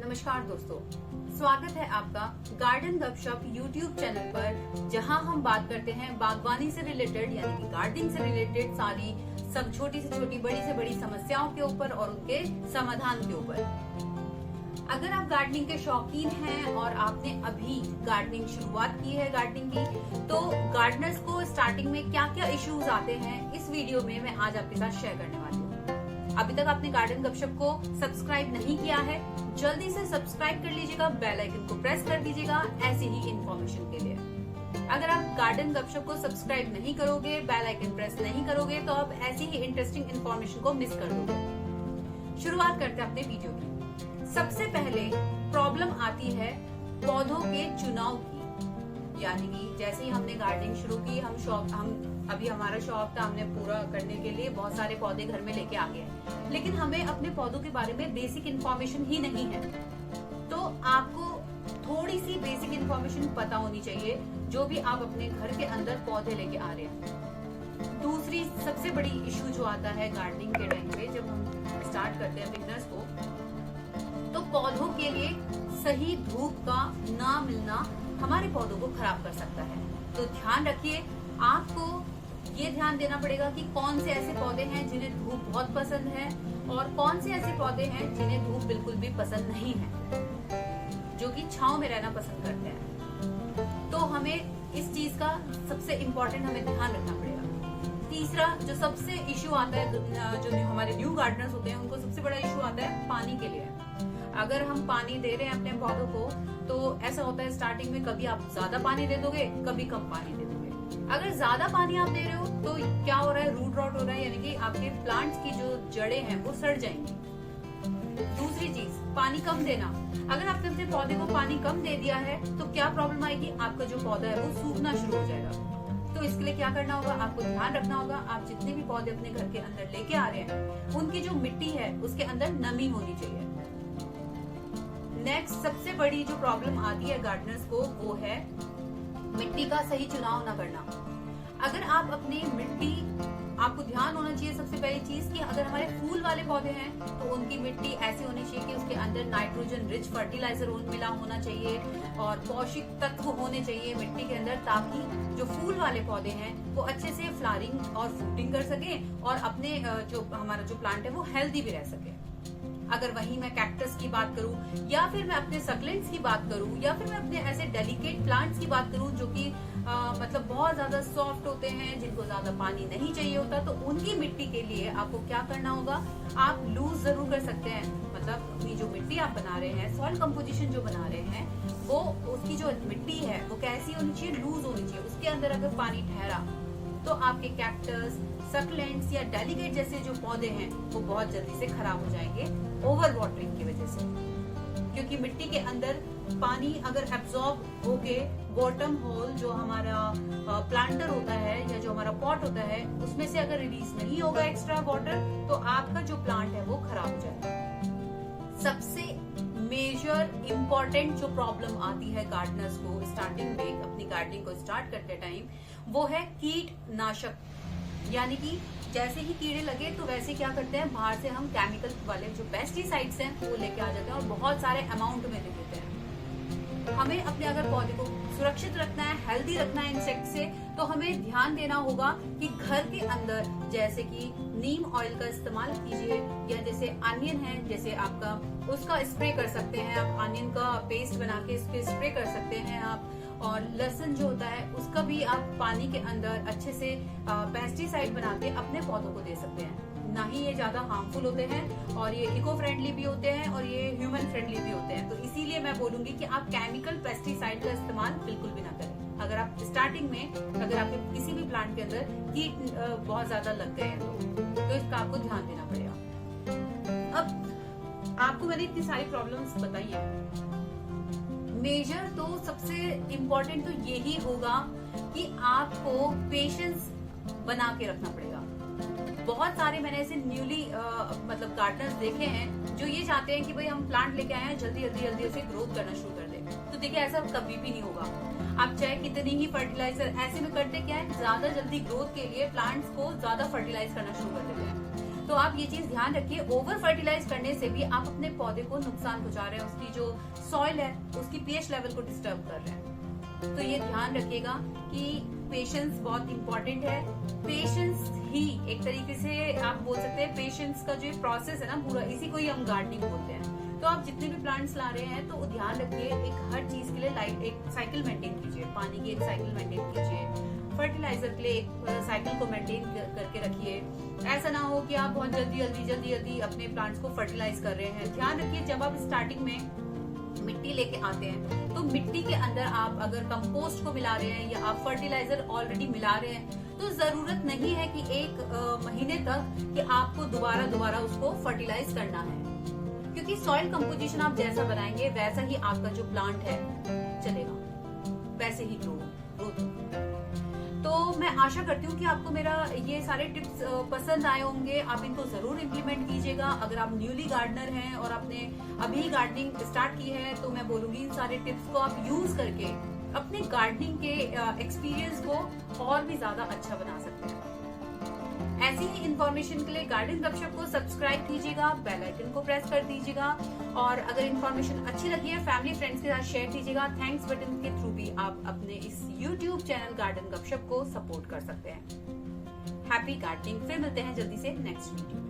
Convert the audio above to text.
नमस्कार दोस्तों, स्वागत है आपका गार्डन गपशप यूट्यूब चैनल पर, जहां हम बात करते हैं बागवानी से रिलेटेड यानी कि गार्डनिंग से रिलेटेड सारी सब छोटी से छोटी बड़ी से बड़ी समस्याओं के ऊपर और उनके समाधान के ऊपर। अगर आप गार्डनिंग के शौकीन हैं और आपने अभी गार्डनिंग शुरुआत की है गार्डनिंग की, तो गार्डनर्स को स्टार्टिंग में क्या क्या इश्यूज आते हैं इस वीडियो में मैं आज आपके साथ शेयर करने वाली हूँ। अभी तक आपने गार्डन गपशप को सब्सक्राइब नहीं किया है, जल्दी से सब्सक्राइब कर लीजिएगा, बेल आइकन को प्रेस कर दीजिएगा ऐसी ही इंफॉर्मेशन के लिए। अगर आप गार्डन गपशप को सब्सक्राइब नहीं करोगे, बेल आइकन प्रेस नहीं करोगे, तो आप ऐसी ही इंटरेस्टिंग इंफॉर्मेशन को मिस कर दोगे। शुरुआत करते हैं अपने वीडियो की। सबसे पहले प्रॉब्लम आती है पौधों के चुनाव की, यानी कि जैसे ही हमने गार्डनिंग शुरू की, अभी हमारा शौक था, हमने पूरा करने के लिए बहुत सारे पौधे घर में लेके आ गए, लेकिन हमें अपने पौधों के बारे में बेसिक इन्फॉर्मेशन ही नहीं है। तो आपको थोड़ी सी बेसिक इन्फॉर्मेशन पता होनी चाहिए जो भी आप अपने घर के अंदर पौधे लेके आ रहे हैं। दूसरी सबसे बड़ी इश्यू जो आता है गार्डनिंग के टाइम पे, जब हम स्टार्ट करते हैं बिगनर्स को, तो पौधों के लिए सही धूप का ना मिलना हमारे पौधों को खराब कर सकता है। तो ध्यान रखिए, आपको ये ध्यान देना पड़ेगा कि कौन से ऐसे पौधे हैं जिन्हें धूप बहुत पसंद है और कौन से ऐसे पौधे हैं जिन्हें धूप बिल्कुल भी पसंद नहीं है, जो कि छांव में रहना पसंद करते हैं। तो हमें इस चीज का सबसे इम्पोर्टेंट हमें ध्यान रखना पड़ेगा। तीसरा जो सबसे इश्यू आता है, जो हमारे न्यू गार्डनर्स होते हैं, उनको सबसे बड़ा इश्यू आता है पानी के लिए। अगर हम पानी दे रहे हैं अपने पौधों को, तो ऐसा होता है स्टार्टिंग में कभी आप ज्यादा पानी दे दोगे, कभी कम पानी दे दोगे। अगर ज्यादा पानी आप दे रहे हो तो क्या हो रहा है, रूट रॉट हो रहा है, यानी कि आपके प्लांट्स की जो जड़ें हैं वो सड़ जाएंगी। दूसरी चीज, पानी कम देना। अगर आपने अपने पौधे को पानी कम दे दिया है तो क्या प्रॉब्लम आएगी, आपका जो पौधा है वो सूखना शुरू हो जाएगा। तो इसके लिए क्या करना होगा, आपको ध्यान रखना होगा, आप जितने भी पौधे अपने घर के अंदर लेके आ रहे हैं, उनकी जो मिट्टी है उसके अंदर नमी होनी चाहिए। नेक्स्ट सबसे बड़ी जो प्रॉब्लम आती है गार्डनर्स को, वो है मिट्टी का सही चुनाव न करना। अगर आप अपनी मिट्टी, आपको ध्यान होना चाहिए सबसे पहली चीज कि अगर हमारे फूल वाले पौधे हैं तो उनकी मिट्टी ऐसी होनी चाहिए कि उसके अंदर नाइट्रोजन रिच फर्टिलाइजर मिला होना चाहिए और पौष्टिक तत्व होने चाहिए मिट्टी के अंदर, ताकि जो फूल वाले पौधे हैं वो अच्छे से फ्लावरिंग और फ्रूटिंग कर सके और अपने जो हमारा जो प्लांट है वो हेल्दी भी रह सके। अगर वहीं मैं कैक्टस की बात करूं, या फिर मैं अपने सक्लेंट्स की बात करूं, या फिर मैं अपने ऐसे डेलिकेट प्लांट्स की बात करूं जो कि मतलब बहुत ज्यादा सॉफ्ट होते हैं, जिनको ज्यादा पानी नहीं चाहिए होता, तो उनकी मिट्टी के लिए आपको क्या करना होगा, आप लूज जरूर कर सकते हैं। मतलब अपनी जो मिट्टी आप बना रहे हैं, सॉइल कंपोजिशन जो बना रहे हैं, वो उसकी जो मिट्टी है वो कैसी होनी चाहिए, लूज होनी चाहिए। उसके अंदर अगर पानी ठहरा तो आपके कैक्टस, सक्लेंट्स या डेलिकेट जैसे जो पौधे हैं वो बहुत जल्दी से खराब हो जाएंगे ओवर वाटरिंग की वजह से, क्योंकि मिट्टी के अंदर पानी अगर एब्जॉर्ब होके बॉटम होल जो हमारा प्लांटर होता है या जो हमारा पॉट होता है उसमें से अगर रिलीज नहीं होगा एक्स्ट्रा वाटर, तो आपका जो प्लांट है वो खराब हो जाएगा। सबसे मेजर इम्पोर्टेंट जो प्रॉब्लम आती है गार्डनर्स को स्टार्टिंग में अपनी गार्डनिंग को स्टार्ट करते टाइम, वो है कीटनाशक। यानी कि जैसे ही कीड़े लगे तो वैसे क्या करते हैं, बाहर से हम केमिकल वाले जो पेस्टिसाइड्स हैं वो लेके आ जाते हैं और बहुत सारे अमाउंट में दे देते हैं। हमें अपने अगर पौधे को सुरक्षित रखना है, हेल्दी रखना है इंसेक्ट से, तो हमें ध्यान देना होगा कि घर के अंदर जैसे कि नीम ऑयल का इस्तेमाल कीजिए, या जैसे अनियन है, जैसे आपका उसका स्प्रे कर सकते हैं आप, अनियन का पेस्ट बना के इसके स्प्रे कर सकते हैं आप। और लहसुन जो होता है उसका भी आप पानी के अंदर अच्छे से पेस्टिसाइड बना के अपने पौधों को दे सकते हैं। ना ही ये ज्यादा हार्मफुल होते हैं और ये इको फ्रेंडली भी होते हैं और ये ह्यूमन फ्रेंडली भी होते हैं। तो इसीलिए मैं बोलूंगी कि आप केमिकल पेस्टिसाइड का इस्तेमाल बिल्कुल भी ना करें। अगर आप स्टार्टिंग में, अगर आपके किसी भी प्लांट के अंदर कीट बहुत ज्यादा लग गए हैं तो इसका आपको ध्यान देना पड़ेगा। अब आपको मैंने इतनी सारी प्रॉब्लम्स बताई है, मेजर तो सबसे इम्पोर्टेंट तो यही होगा कि आपको पेशेंस बना के रखना पड़ेगा। बहुत सारे मैंने ऐसे न्यूली मतलब गार्डनर्स देखे हैं जो ये चाहते हैं कि भाई हम प्लांट लेके आए हैं, जल्दी जल्दी जल्दी से ग्रोथ करना शुरू कर दें। तो देखिए ऐसा कभी भी नहीं होगा। आप चाहे कितनी ही फर्टिलाइजर, ऐसे में करते क्या है, ज्यादा जल्दी ग्रोथ के लिए प्लांट्स को ज्यादा फर्टिलाइज करना शुरू कर देते हैं। तो आप ये चीज ध्यान रखिए, ओवर फर्टिलाइज करने से भी आप अपने पौधे को नुकसान पहुंचा रहे हैं, उसकी जो सॉइल है उसकी पीएच लेवल को डिस्टर्ब कर रहे हैं। तो ये ध्यान रखिएगा कि पेशेंस बहुत इंपॉर्टेंट है। पेशेंस ही एक तरीके से आप बोल सकते हैं, पेशेंस का जो प्रोसेस है ना पूरा, इसी को ही हम गार्डनिंग बोलते हैं। तो आप जितने भी प्लांट्स ला रहे हैं तो ध्यान रखिए, एक हर चीज के लिए लाइट एक साइकिल मेंटेन कीजिए, पानी की एक साइकिल मेंटेन कीजिए, फर्टिलाइजर के लिए एक साइकिल को मेंटेन करके रखिए। ऐसा ना हो कि आप बहुत जल्दी अपने प्लांट्स को फर्टिलाइज कर रहे हैं। ध्यान रखिए, जब आप स्टार्टिंग में मिट्टी लेके आते हैं तो मिट्टी के अंदर आप अगर कंपोस्ट को मिला रहे हैं या आप फर्टिलाइजर ऑलरेडी मिला रहे हैं तो जरूरत नहीं है कि एक महीने तक कि आपको दोबारा उसको फर्टिलाइज करना है, क्योंकि सॉइल कंपोजिशन आप जैसा बनाएंगे वैसा ही आपका जो प्लांट है चलेगा, वैसे ही ग्रोथ। तो मैं आशा करती हूँ कि आपको मेरा ये सारे टिप्स पसंद आए होंगे। आप इनको जरूर इम्प्लीमेंट कीजिएगा। अगर आप न्यूली गार्डनर हैं और आपने अभी गार्डनिंग स्टार्ट की है तो मैं बोलूंगी इन सारे टिप्स को आप यूज करके अपने गार्डनिंग के एक्सपीरियंस को और भी ज्यादा अच्छा बना सकते हैं। ऐसी ही इंफॉर्मेशन के लिए गार्डन गपशप को सब्सक्राइब कीजिएगा, बेल आइकन को प्रेस कर दीजिएगा, और अगर इंफॉर्मेशन अच्छी लगी है फैमिली फ्रेंड्स के साथ शेयर कीजिएगा। थैंक्स बटन के थ्रू भी आप अपने इस यूट्यूब चैनल गार्डन गपशप को सपोर्ट कर सकते हैं। Happy gardening. फिर मिलते हैं जल्दी से नेक्स्ट वीडियो।